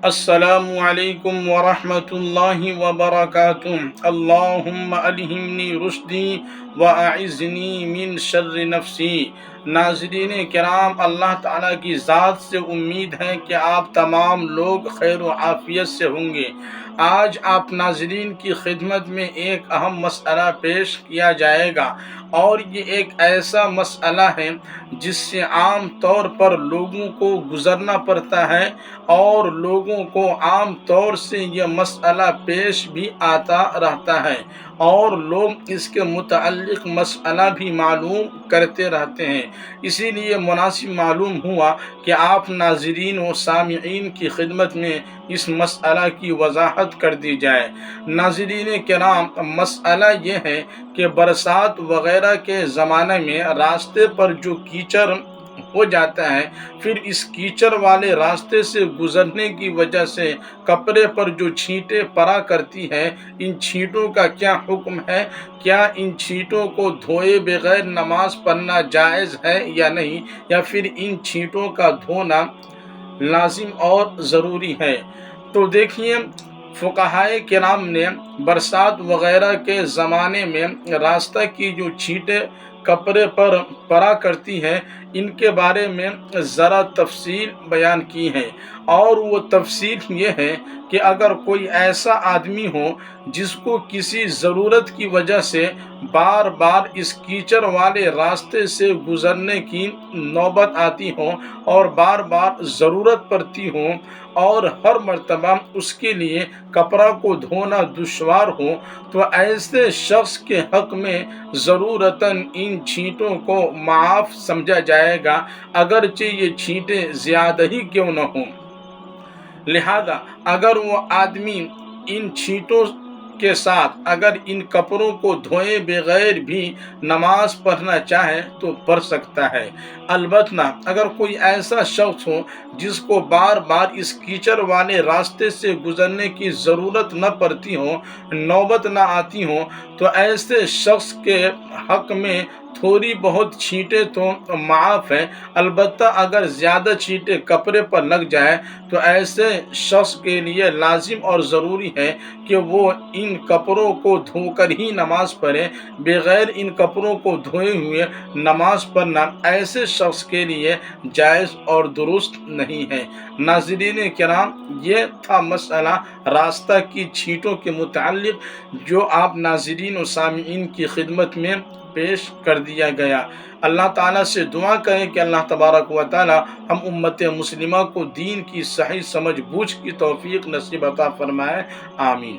السلام علیکم ورحمۃ اللہ وبرکاتہ۔ اللہم الہمنی رشدی واعذنی من شر نفسی۔ ناظرین کرام، اللہ تعالیٰ کی ذات سے امید ہے کہ آپ تمام لوگ خیر و عافیت سے ہوں گے۔ آج آپ ناظرین کی خدمت میں ایک اہم مسئلہ پیش کیا جائے گا، اور یہ ایک ایسا مسئلہ ہے جس سے عام طور پر لوگوں کو گزرنا پڑتا ہے، اور لوگوں کو عام طور سے یہ مسئلہ پیش بھی آتا رہتا ہے، اور لوگ اس کے متعلق مسئلہ بھی معلوم کرتے رہتے ہیں۔ اسی لیے مناسب معلوم ہوا کہ آپ ناظرین و سامعین کی خدمت میں اس مسئلہ کی وضاحت کر دی جائے۔ ناظرین کرام، مسئلہ یہ ہے کہ برسات وغیرہ کے زمانے میں راستے پر جو کیچڑ ہو جاتا ہے، پھر اس کیچڑ والے راستے سے گزرنے کی وجہ سے کپڑے پر جو چھینٹیں پڑا کرتی ہیں، ان چھینٹوں کا کیا حکم ہے؟ کیا ان چھینٹوں کو دھوئے بغیر نماز پڑھنا جائز ہے یا نہیں، یا پھر ان چھینٹوں کا دھونا لازم اور ضروری ہے؟ تو دیکھیے، فقہائے کرام نے برسات وغیرہ کے زمانے میں راستہ کی جو چھینٹیں کپڑے پر پڑا کرتی ہیں، ان کے بارے میں ذرا تفصیل بیان کی ہے، اور وہ تفصیل یہ ہے کہ اگر کوئی ایسا آدمی ہو جس کو کسی ضرورت کی وجہ سے بار بار اس کیچڑ والے راستے سے گزرنے کی نوبت آتی ہو، اور بار بار ضرورت پڑتی ہو، اور ہر مرتبہ اس کے لیے کپڑا کو دھونا دشوار ہو، تو ایسے شخص کے حق میں ضرورتاً ان چھینٹوں کو معاف سمجھا جائے گا، اگرچہ یہ چھینٹیں زیادہ ہی کیوں نہ ہوں۔ لہذا اگر وہ آدمی ان چھینٹوں کے ساتھ اگر ان کپڑوں کو دھوئے بغیر بھی نماز پڑھنا چاہے تو پڑھ سکتا ہے۔ البتہ اگر کوئی ایسا شخص ہو جس کو بار بار اس کیچڑ والے راستے سے گزرنے کی ضرورت نہ پڑتی ہو، نوبت نہ آتی ہو، تو ایسے شخص کے حق میں تھوڑی بہت چھینٹیں تو معاف ہیں۔ البتہ اگر زیادہ چھینٹیں کپڑے پر لگ جائے تو ایسے شخص کے لیے لازم اور ضروری ہے کہ وہ ان کپڑوں کو دھو کر ہی نماز پڑھے۔ بغیر ان کپڑوں کو دھوئے ہوئے نماز پڑھنا ایسے شخص کے لیے جائز اور درست نہیں ہے۔ ناظرین کرام، یہ تھا مسئلہ راستہ کی چھینٹوں کے متعلق جو آپ ناظرین و سامعین کی خدمت میں پیش کر دیا گیا۔ اللہ تعالیٰ سے دعا کریں کہ اللہ تبارک و تعالیٰ ہم امت مسلمہ کو دین کی صحیح سمجھ بوجھ کی توفیق نصیب عطا فرمائے۔ آمین۔